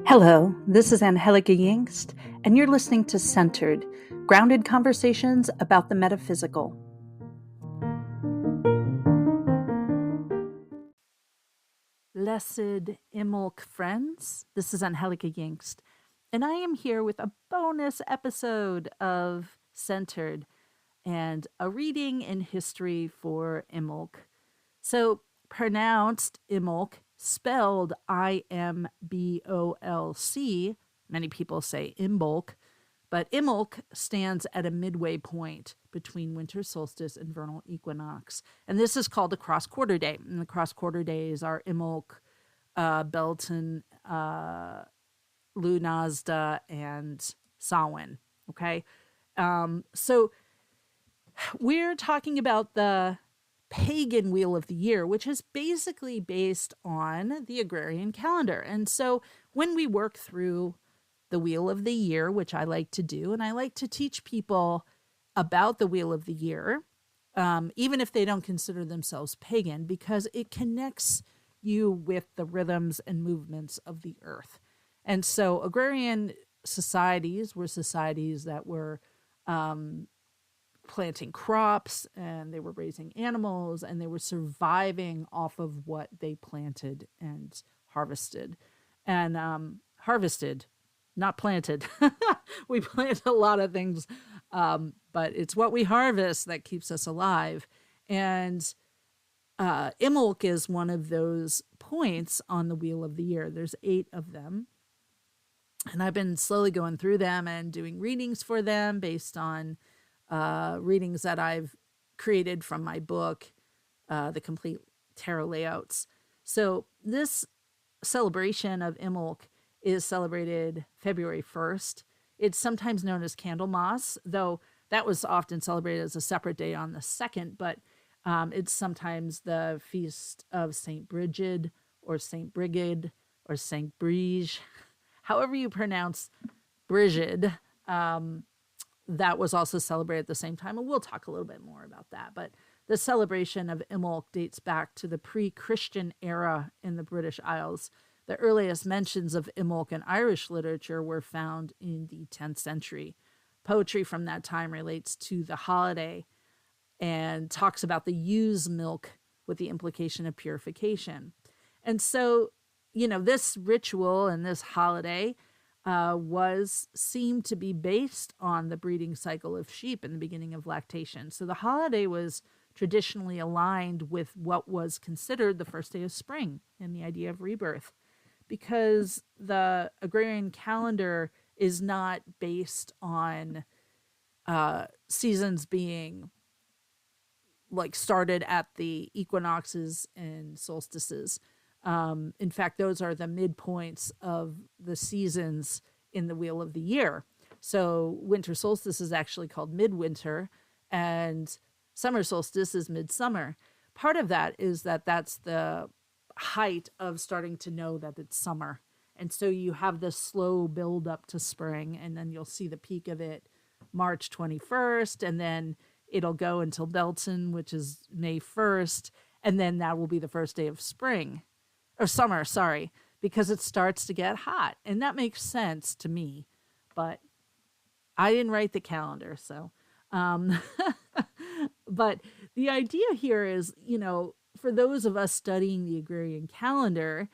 Hello, this is Angelica Yingst, and you're listening to Centered, grounded conversations about the metaphysical. Blessed Imbolc friends, this is Angelica Yingst, and I am here with a bonus episode of Centered and a reading in history for Imbolc. So, pronounced Imbolc, spelled Imbolc. Many people say Imbolc, but Imbolc stands at a midway point between winter solstice and vernal equinox. And this is called the cross-quarter day. And the cross-quarter days are Imbolc, Beltane, Lunazda, and Samhain. Okay? So we're talking about the pagan wheel of the year, which is basically based on the agrarian calendar. And so when we work through the wheel of the year, which I like to do, and I like to teach people about the wheel of the year, even if they don't consider themselves pagan, because it connects you with the rhythms and movements of the earth. And so agrarian societies were societies that were planting crops, and they were raising animals, and they were surviving off of what they planted and harvested. And harvested, not planted. We plant a lot of things, but it's what we harvest that keeps us alive. And Imbolc is one of those points on the wheel of the year. There's 8 of them. And I've been slowly going through them and doing readings for them based on readings that I've created from my book, The Complete Tarot Layouts. So this celebration of Imbolc is celebrated February 1st. It's sometimes known as Candlemas, though that was often celebrated as a separate day on the 2nd, but it's sometimes the feast of St. Brigid or St. Brigid or St. Brige, however you pronounce Brigid. That was also celebrated at the same time, and we'll talk a little bit more about that. But the celebration of Imbolc dates back to the pre-Christian era in the British Isles. The earliest mentions of Imbolc in Irish literature were found in the 10th century. Poetry from that time relates to the holiday and talks about the ewe's milk with the implication of purification. And so, this ritual and this holiday seemed to be based on the breeding cycle of sheep in the beginning of lactation. So the holiday was traditionally aligned with what was considered the first day of spring and the idea of rebirth, because the agrarian calendar is not based on seasons being like started at the equinoxes and solstices. In fact, those are the midpoints of the seasons in the wheel of the year. So winter solstice is actually called midwinter, and summer solstice is midsummer. Part of that is that that's the height of starting to know that it's summer. And so you have this slow build up to spring, and then you'll see the peak of it March 21st, and then it'll go until Beltane, which is May 1st, and then that will be the first day of spring. Or summer, sorry, because it starts to get hot. And that makes sense to me, but I didn't write the calendar, so. But the idea here is, for those of us studying the agrarian calendar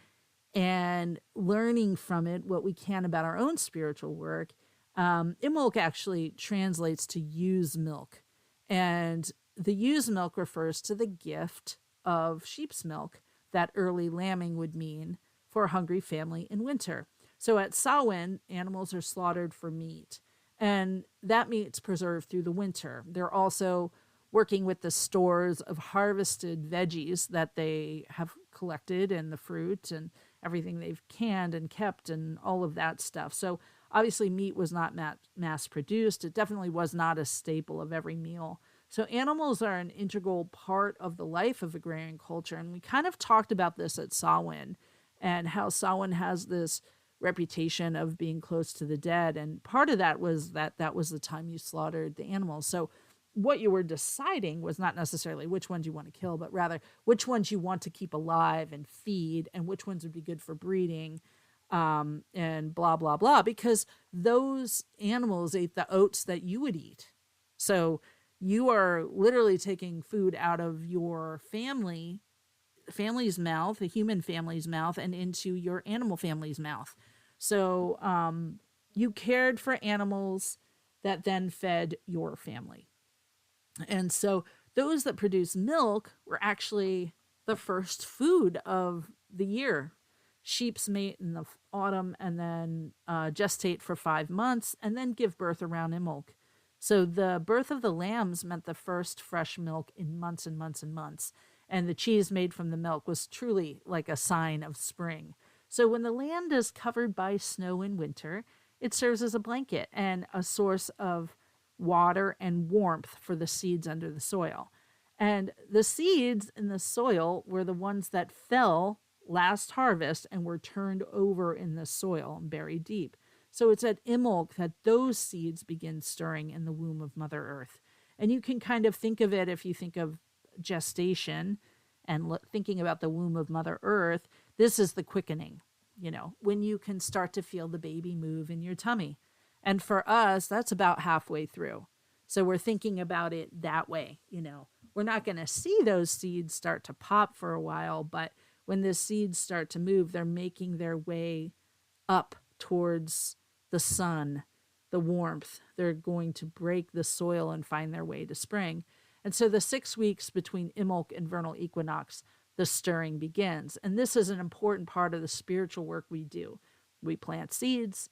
and learning from it what we can about our own spiritual work, Imbolc actually translates to ewe's milk. And the ewe's milk refers to the gift of sheep's milk that early lambing would mean for a hungry family in winter. So at Samhain, animals are slaughtered for meat, and that meat's preserved through the winter. They're also working with the stores of harvested veggies that they have collected, and the fruit and everything they've canned and kept and all of that stuff. So obviously meat was not mass produced. It definitely was not a staple of every meal. So animals are an integral part of the life of agrarian culture. And we kind of talked about this at Samhain, and how Samhain has this reputation of being close to the dead. And part of that was that was the time you slaughtered the animals. So what you were deciding was not necessarily which ones you want to kill, but rather which ones you want to keep alive and feed, and which ones would be good for breeding. and blah, blah, blah, because those animals ate the oats that you would eat. So you are literally taking food out of your family's mouth, a human family's mouth, and into your animal family's mouth. So you cared for animals that then fed your family. And so those that produce milk were actually the first food of the year. Sheep's mate in the autumn and then gestate for 5 months and then give birth around Imbolc. So the birth of the lambs meant the first fresh milk in months and months and months. And the cheese made from the milk was truly like a sign of spring. So when the land is covered by snow in winter, it serves as a blanket and a source of water and warmth for the seeds under the soil. And the seeds in the soil were the ones that fell last harvest and were turned over in the soil and buried deep. So it's at Imbolc that those seeds begin stirring in the womb of Mother Earth. And you can kind of think of it, if you think of gestation and thinking about the womb of Mother Earth, this is the quickening, when you can start to feel the baby move in your tummy. And for us, that's about halfway through. So we're thinking about it that way. We're not going to see those seeds start to pop for a while, but when the seeds start to move, they're making their way up towards the sun, the warmth. They're going to break the soil and find their way to spring. And so the 6 weeks between Imbolc and vernal equinox, the stirring begins. And this is an important part of the spiritual work we do. We plant seeds,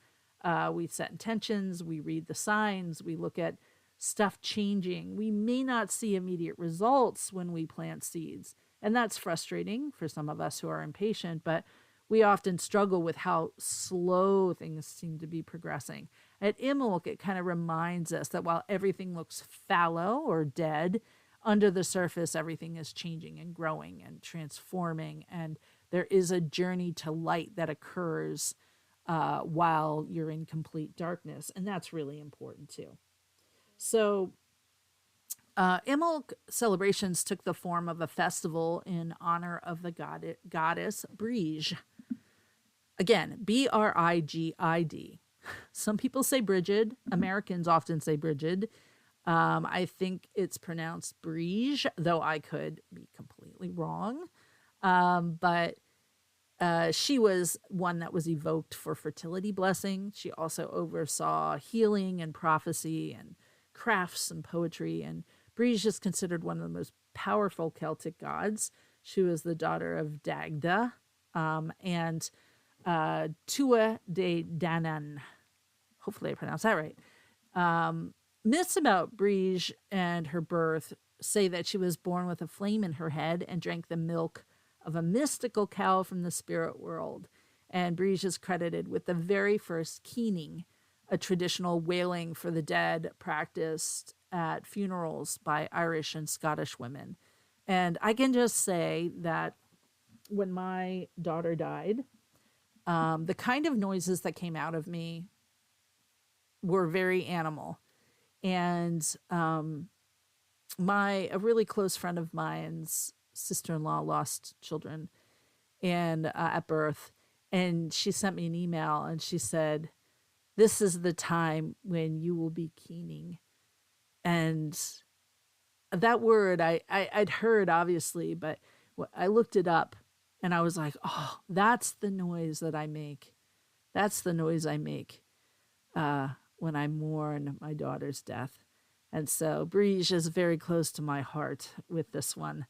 we set intentions, we read the signs, we look at stuff changing. We may not see immediate results when we plant seeds. And that's frustrating for some of us who are impatient, but we often struggle with how slow things seem to be progressing. At Imbolc, it kind of reminds us that while everything looks fallow or dead, under the surface, everything is changing and growing and transforming. And there is a journey to light that occurs while you're in complete darkness. And that's really important too. So Imbolc celebrations took the form of a festival in honor of the goddess Brige. Again, Brigid. Some people say Brigid. Americans often say Brigid. I think it's pronounced Brige, though I could be completely wrong. But she was one that was evoked for fertility blessing. She also oversaw healing and prophecy and crafts and poetry. And Brige is considered one of the most powerful Celtic gods. She was the daughter of Dagda and Tua de Danann. Hopefully I pronounced that right. Myths about Brige and her birth say that she was born with a flame in her head and drank the milk of a mystical cow from the spirit world. And Brige is credited with the very first keening, a traditional wailing for the dead practiced at funerals by Irish and Scottish women. And I can just say that when my daughter died, the kind of noises that came out of me were very animal. And a really close friend of mine's sister-in-law lost children and at birth. And she sent me an email and she said, "This is the time when you will be keening." And that word I'd heard, obviously, but I looked it up and I was like, oh, that's the noise that I make. That's the noise I make when I mourn my daughter's death. And so Brige is very close to my heart with this one.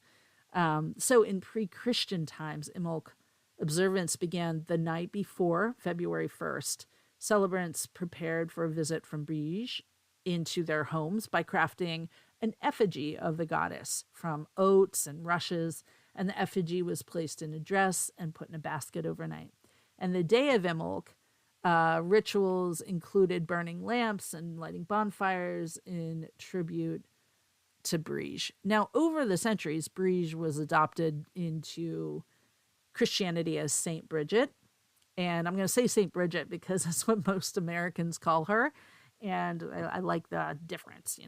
So in pre-Christian times, Imbolc observance began the night before February 1st. Celebrants prepared for a visit from Brige into their homes by crafting an effigy of the goddess from oats and rushes, and the effigy was placed in a dress and put in a basket overnight. And the day of Imbolc, rituals included burning lamps and lighting bonfires in tribute to Brige. Now, over the centuries, Brige was adopted into Christianity as Saint Bridget. And I'm going to say Saint Bridget because that's what most Americans call her. And I like the difference,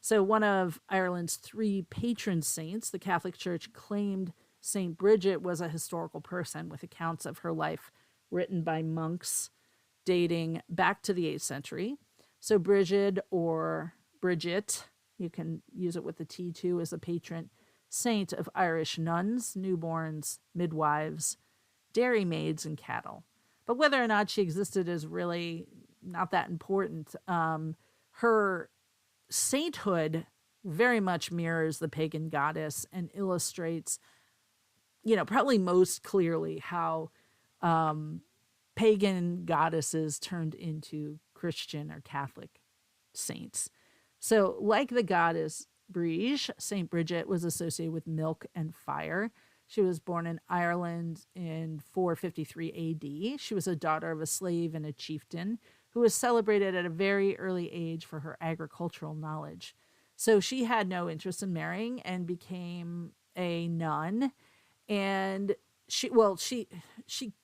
So one of Ireland's 3 patron saints, the Catholic Church claimed Saint Bridget was a historical person with accounts of her life written by monks dating back to the 8th century. So Brigid or Bridget, you can use it with the T too, is a patron saint of Irish nuns, newborns, midwives, dairymaids, and cattle. But whether or not she existed is really not that important. Her sainthood very much mirrors the pagan goddess and illustrates, probably most clearly how pagan goddesses turned into Christian or Catholic saints. So, like the goddess Brige, Saint Bridget was associated with milk and fire. She was born in Ireland in 453 AD. She was a daughter of a slave and a chieftain who was celebrated at a very early age for her agricultural knowledge. So she had no interest in marrying and became a nun. And she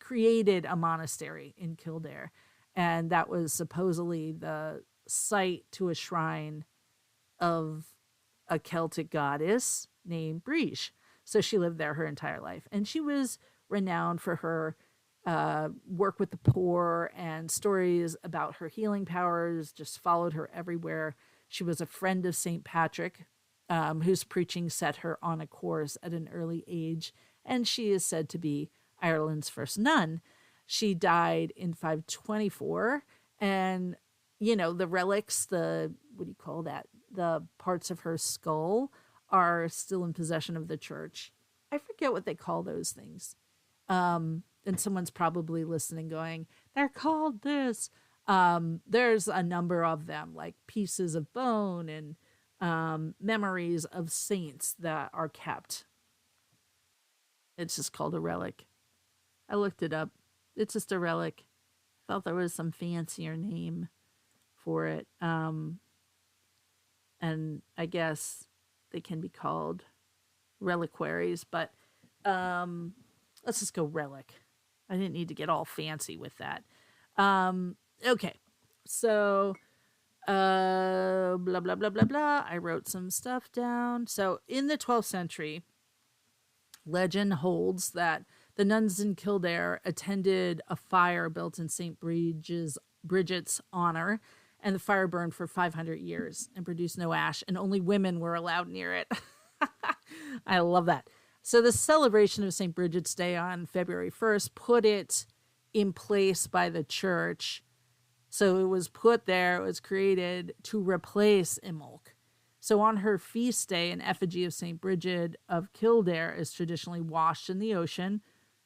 created a monastery in Kildare, and that was supposedly the site to a shrine of a Celtic goddess named Brige. So she lived there her entire life, and she was renowned for her work with the poor, and stories about her healing powers just followed her everywhere. She was a friend of St. Patrick, whose preaching set her on a course at an early age, and she is said to be Ireland's first nun. She died in 524, and the relics, what do you call that? The parts of her skull are still in possession of the church. I forget what they call those things. And someone's probably listening going, they're called this. There's a number of them, like pieces of bone and memories of saints that are kept. It's just called a relic. I looked it up. It's just a relic. I thought there was some fancier name for it. And I guess they can be called reliquaries, but let's just go relic. I didn't need to get all fancy with that. Okay, so blah, blah, blah, blah, blah. I wrote some stuff down. So in the 12th century, legend holds that the nuns in Kildare attended a fire built in St. Bridget's honor, and the fire burned for 500 years and produced no ash, and only women were allowed near it. I love that. So the celebration of St. Bridget's Day on February 1st put it in place by the church. So it was put there, it was created to replace Imbolc. So on her feast day, an effigy of St. Bridget of Kildare is traditionally washed in the ocean,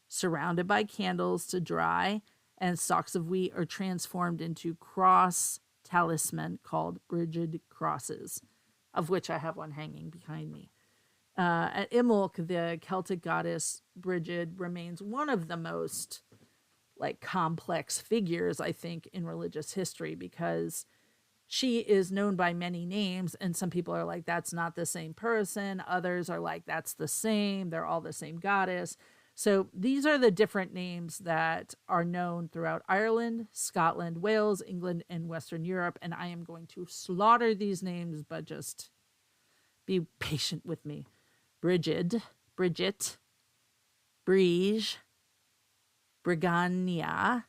surrounded by candles to dry, and stalks of wheat are transformed into cross talisman called Brigid crosses, of which I have one hanging behind me. At Imbolc, the Celtic goddess Brigid remains one of the most complex figures, I think, in religious history, because she is known by many names, and some people are like, that's not the same person. Others are like, that's the same. They're all the same goddess. So these are the different names that are known throughout Ireland, Scotland, Wales, England, and Western Europe. And I am going to slaughter these names, but just be patient with me. Bridget, Brige, Brigantia,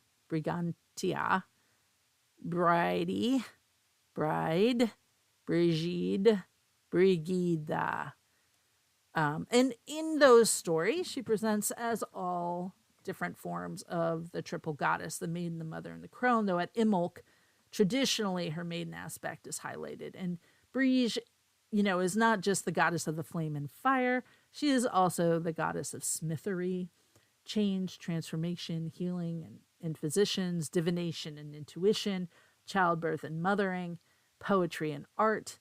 Bridie, Bride, Brigide, Brigida. And in those stories, she presents as all different forms of the triple goddess, the maiden, the mother, and the crone, though at Imbolc, traditionally her maiden aspect is highlighted. And Brige, is not just the goddess of the flame and fire, she is also the goddess of smithery, change, transformation, healing, and physicians, divination and intuition, childbirth and mothering, poetry and art.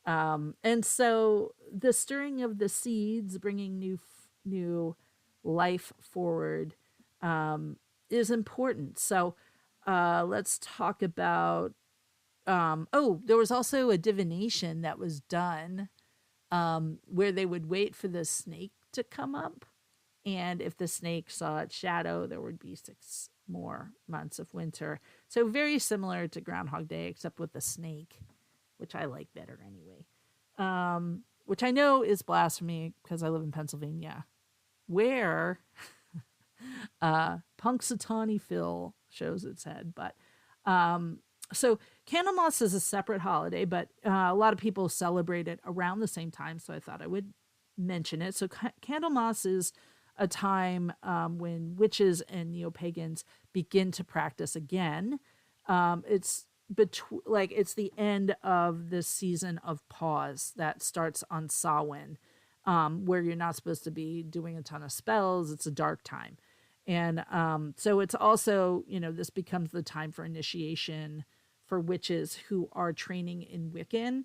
And so the stirring of the seeds, bringing new life forward, is important. So let's talk about. There was also a divination that was done where they would wait for the snake to come up, and if the snake saw its shadow, there would be 6 more months of winter. So very similar to Groundhog Day, except with the snake, which I like better anyway. Which I know is blasphemy because I live in Pennsylvania, where Punxsutawney Phil shows its head. But so Candlemas is a separate holiday, but a lot of people celebrate it around the same time. So I thought I would mention it. So Candlemas is a time when witches and neo-pagans begin to practice again. It's it's the end of the season of pause that starts on Samhain, where you're not supposed to be doing a ton of spells. It's a dark time. And so it's also, this becomes the time for initiation for witches who are training in Wiccan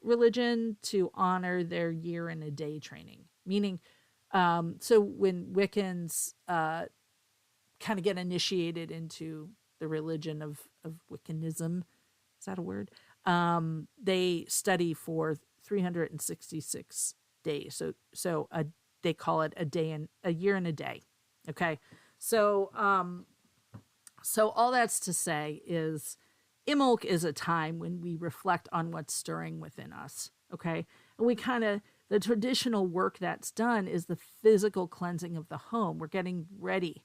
religion to honor their year and a day training. Meaning, so when Wiccans kind of get initiated into the religion of Wiccanism, is that a word? They study for 366 days. They call it a year and a day. Okay. So all that's to say is Imbolc is a time when we reflect on what's stirring within us. Okay. And the traditional work that's done is the physical cleansing of the home. We're getting ready.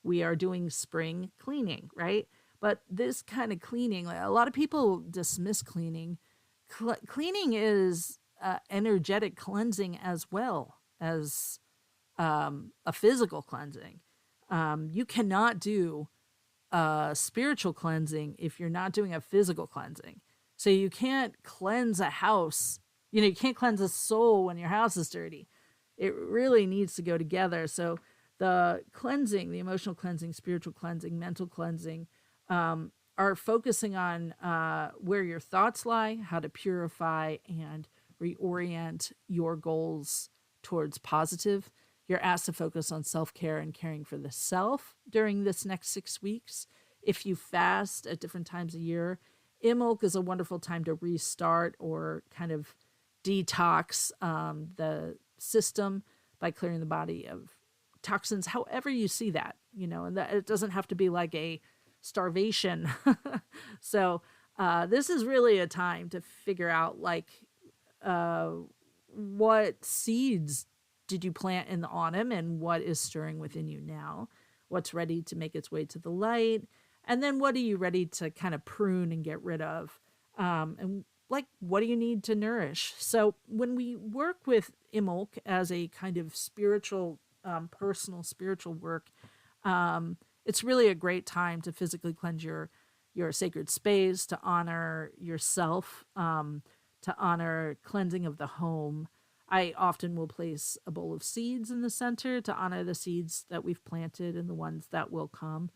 We are doing spring cleaning, right? But this kind of cleaning, like, a lot of people dismiss cleaning. Cleaning is energetic cleansing as well as a physical cleansing. You cannot do spiritual cleansing if you're not doing a physical cleansing. So you can't cleanse a house. You can't cleanse a soul when your house is dirty. It really needs to go together. So the cleansing, the emotional cleansing, spiritual cleansing, mental cleansing, are focusing on where your thoughts lie, how to purify and reorient your goals towards positive. You're asked to focus on self-care and caring for the self during this next 6 weeks. If you fast at different times of year, Imbolc is a wonderful time to restart or kind of detox the system by clearing the body of toxins, however you see that, and that it doesn't have to be like a starvation. So this is really a time to figure out what seeds did you plant in the autumn and what is stirring within you now, what's ready to make its way to the light, and then what are you ready to kind of prune and get rid of, and what do you need to nourish. So when we work with Imbolc as a kind of spiritual, personal spiritual work, it's really a great time to physically cleanse your sacred space, to honor yourself, to honor cleansing of the home. I often will place a bowl of seeds in the center to honor the seeds that we've planted and the ones that will come.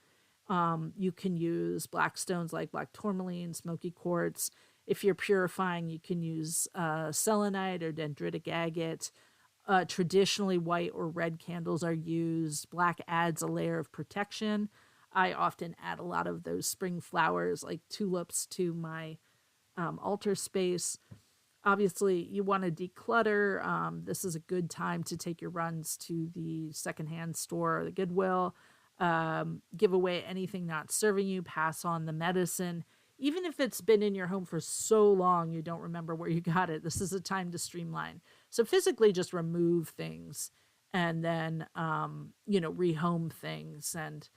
You can use black stones like black tourmaline, smoky quartz. If you're purifying, you can use selenite or dendritic agate. Traditionally, white or red candles are used. Black adds a layer of protection. I often add a lot of those spring flowers like tulips to my altar space. Obviously, you want to declutter. This is a good time to take your runs to the secondhand store or the Goodwill. Give away anything not serving you. Pass on the medicine. Even if it's been in your home for so long you don't remember where you got it, this is a time to streamline. So physically just remove things and then, rehome things. And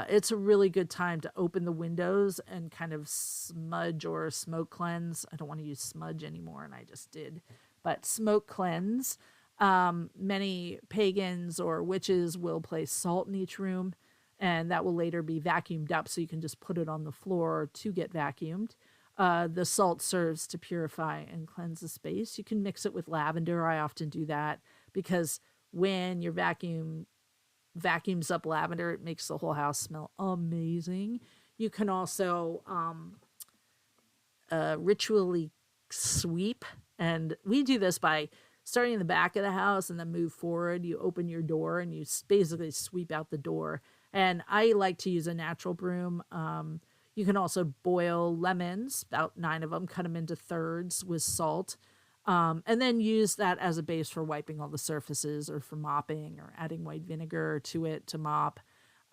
it's a really good time to open the windows and kind of smudge or smoke cleanse. I don't want to use smudge anymore, and I just did. But smoke cleanse. Many pagans or witches will place salt in each room, and that will later be vacuumed up, so you can just put it on the floor to get vacuumed. The salt serves to purify and cleanse the space. You can mix it with lavender. I often do that because when your vacuums up lavender, it makes the whole house smell amazing. You can also ritually sweep, and we do this by starting in the back of the house and then move forward. You open your door and you basically sweep out the door. And I like to use a natural broom. You can also boil lemons, about 9 of them, cut them into thirds with salt, and then use that as a base for wiping all the surfaces or for mopping or adding white vinegar to it to mop.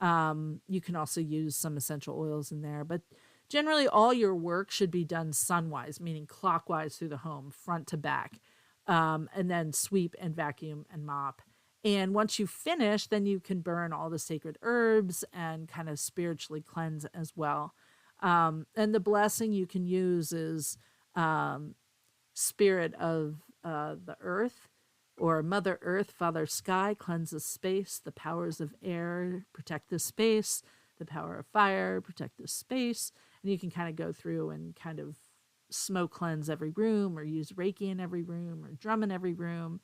You can also use some essential oils in there. But generally, all your work should be done sunwise, meaning clockwise through the home, front to back, and then sweep and vacuum and mop. And once you finish, then you can burn all the sacred herbs and kind of spiritually cleanse as well. And the blessing you can use is um, spirit of the earth, or Mother Earth, Father Sky, cleanse the space. The powers of air, protect the space. The power of fire, protect the space. And you can kind of go through and kind of smoke cleanse every room, or use Reiki in every room, or drum in every room.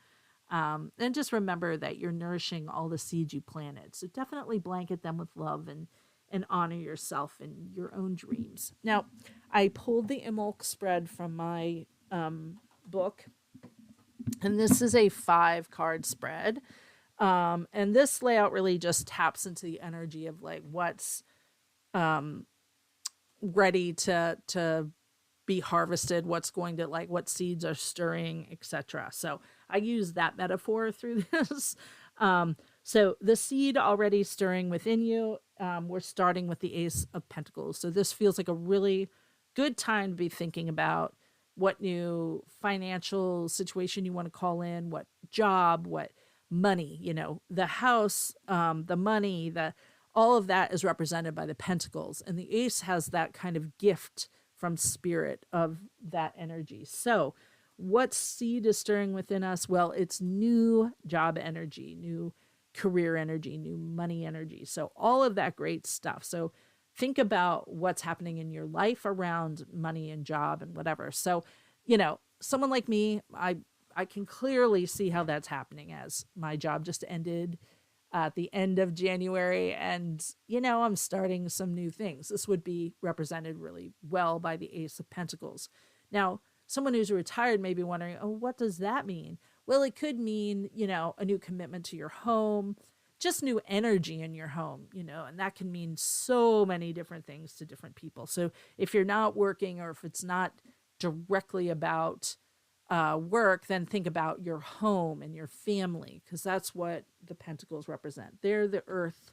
And just remember that you're nourishing all the seeds you planted. So definitely blanket them with love, and honor yourself and your own dreams. Now, I pulled the Imbolc spread from my book, and this is a 5 card spread. And this layout really just taps into the energy of like what's ready to be harvested, what's going to, like, what seeds are stirring, etc. So I use that metaphor through this. So the seed already stirring within you, we're starting with the Ace of Pentacles. So this feels like a really good time to be thinking about what new financial situation you want to call in, what job, what money, the house, the money, all of that is represented by the pentacles. And the ace has that kind of gift from spirit of that energy. So what seed is stirring within us? Well, it's new job energy, new career energy, new money energy. So all of that great stuff. So think about what's happening in your life around money and job and whatever. So, someone like me, I can clearly see how that's happening, as my job just ended at the end of January, and I'm starting some new things. This would be represented really well by the Ace of Pentacles. Now, someone who's retired may be wondering, oh, what does that mean? Well, it could mean, a new commitment to your home, just new energy in your home, and that can mean so many different things to different people. So if you're not working, or if it's not directly about work, then think about your home and your family, because that's what the pentacles represent. They're the earth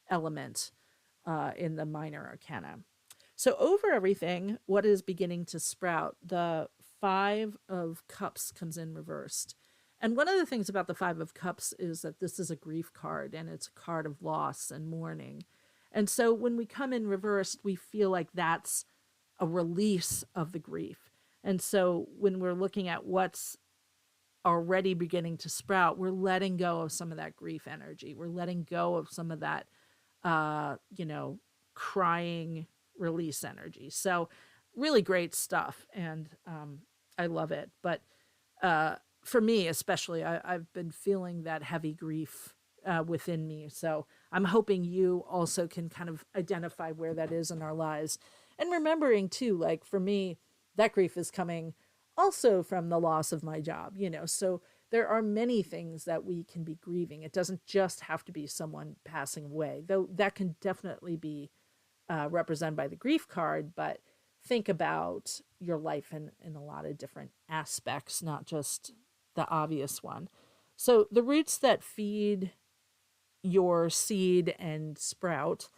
element in the minor arcana. So over everything, what is beginning to sprout? The 5 of Cups comes in reversed. And one of the things about the 5 of Cups is that this is a grief card, and it's a card of loss and mourning. And so when we come in reversed, we feel like that's a release of the grief. And so when we're looking at what's already beginning to sprout, we're letting go of some of that grief energy. We're letting go of some of that, crying release energy. So really great stuff. And I love it. But for me, especially, I've been feeling that heavy grief within me. So I'm hoping you also can kind of identify where that is in our lives. And remembering too, like for me, that grief is coming also from the loss of my job, so there are many things that we can be grieving. It doesn't just have to be someone passing away, though that can definitely be represented by the grief card. But think about your life in a lot of different aspects, not just the obvious one. So the roots that feed your seed and sprout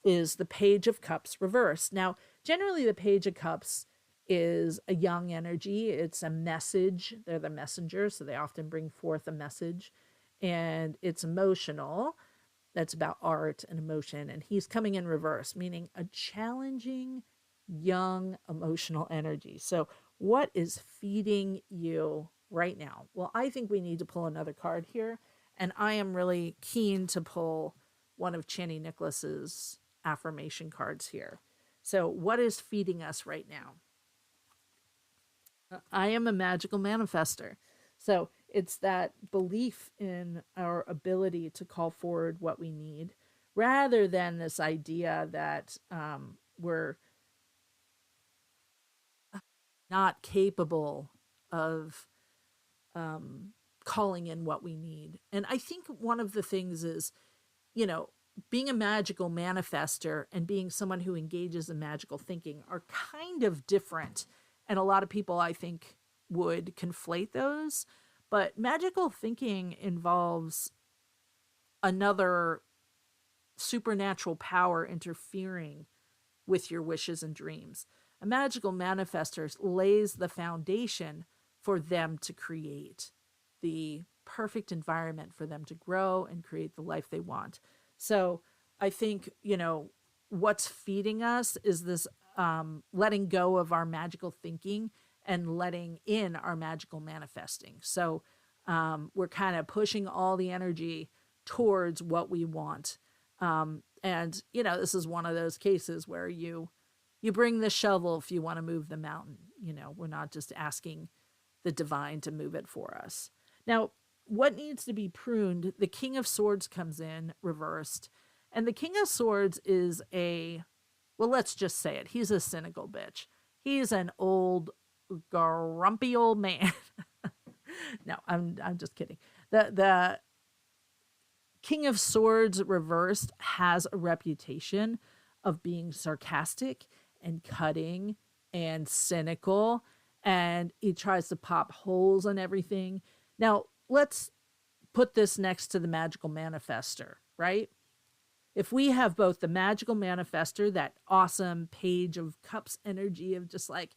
is the Page of Cups reversed. Now, generally the Page of Cups is a young energy. It's a message. They're the messenger, so they often bring forth a message. And it's emotional. That's about art and emotion. And he's coming in reverse, meaning a challenging, young, emotional energy. So what is feeding you right now? Well, I think we need to pull another card here. And I am really keen to pull one of Chani Nicholas's affirmation cards here. So what is feeding us right now? I am a magical manifester. So it's that belief in our ability to call forward what we need, rather than this idea that we're not capable of calling in what we need. And I think one of the things is, being a magical manifester and being someone who engages in magical thinking are kind of different. And a lot of people, I think, would conflate those. But magical thinking involves another supernatural power interfering with your wishes and dreams. A magical manifester lays the foundation for them to create the perfect environment for them to grow and create the life they want. So I think, what's feeding us is this letting go of our magical thinking and letting in our magical manifesting. So we're kind of pushing all the energy towards what we want. And this is one of those cases where you bring the shovel if you want to move the mountain. We're not just asking the divine to move it for us. Now, what needs to be pruned? The King of Swords comes in reversed. And the King of Swords is well, let's just say it. He's a cynical bitch. He's an old, grumpy old man. No, I'm just kidding. The King of Swords reversed has a reputation of being sarcastic and cutting and cynical, and he tries to pop holes in everything. Now, let's put this next to the magical manifester, right? If we have both the magical manifester, that awesome page of cups energy of just like,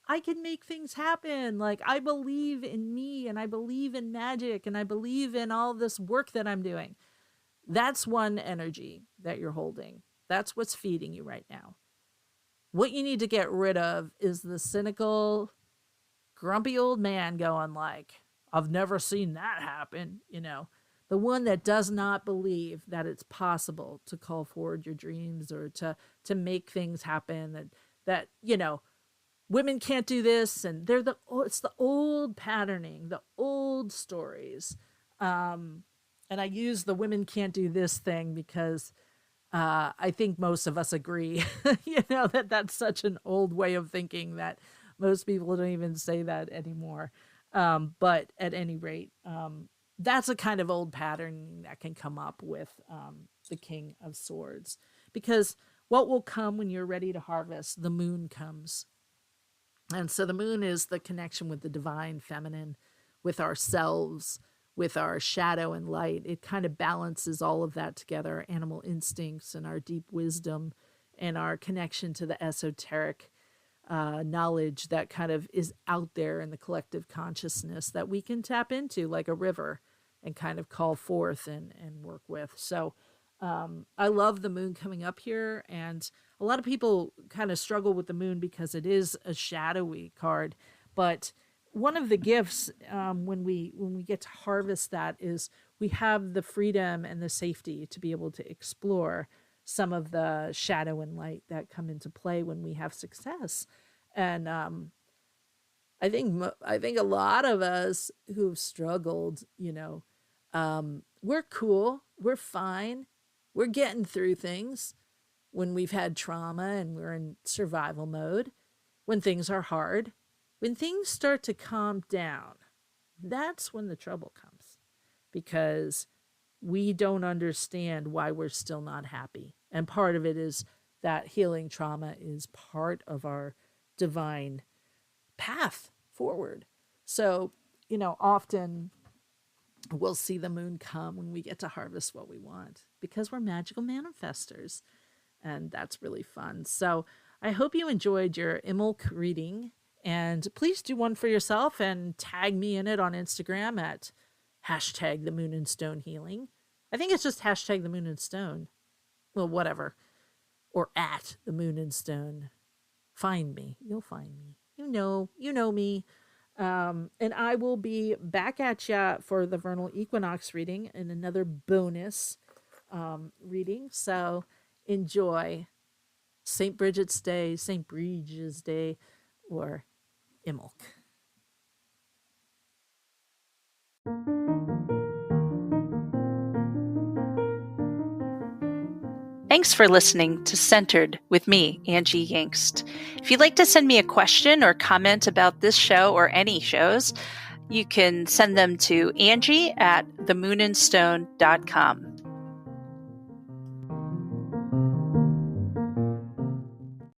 I can make things happen. Like, I believe in me and I believe in magic and I believe in all this work that I'm doing. That's one energy that you're holding. That's what's feeding you right now. What you need to get rid of is the cynical, grumpy old man going like, I've never seen that happen, the one that does not believe that it's possible to call forward your dreams or to make things happen, that women can't do this, and it's the old patterning, the old stories. And I use the women can't do this thing because I think most of us agree, that that's such an old way of thinking that most people don't even say that anymore. But at any rate, that's a kind of old pattern that can come up with the King of Swords. Because what will come when you're ready to harvest? The moon comes. And so the moon is the connection with the divine feminine, with ourselves, with our shadow and light. It kind of balances all of that together, our animal instincts and our deep wisdom and our connection to the esoteric knowledge that kind of is out there in the collective consciousness that we can tap into like a river and kind of call forth and work with. So I love the moon coming up here, and a lot of people kind of struggle with the moon because it is a shadowy card. But one of the gifts when we get to harvest that is we have the freedom and the safety to be able to explore some of the shadow and light that come into play when we have success. And I think a lot of us who've struggled, we're cool, we're fine, we're getting through things when we've had trauma and we're in survival mode, when things are hard. When things start to calm down, that's when the trouble comes, because we don't understand why we're still not happy. And part of it is that healing trauma is part of our divine path forward. So, often we'll see the moon come when we get to harvest what we want, because we're magical manifestors. And that's really fun. So I hope you enjoyed your Imbolc reading. And please do one for yourself and tag me in it on Instagram at #TheMoonAndStoneHealing. I think it's just #TheMoonAndStone. Well, whatever. Or at the Moon and Stone. Find me. You'll find me. You know me. And I will be back at ya for the vernal equinox reading and another bonus reading. So enjoy St. Bridget's Day, St. Bridget's Day, or Imbolc. Thanks for listening to Centered with me, Angie Yingst. If you'd like to send me a question or comment about this show or any shows, you can send them to Angie@themoonandstone.com.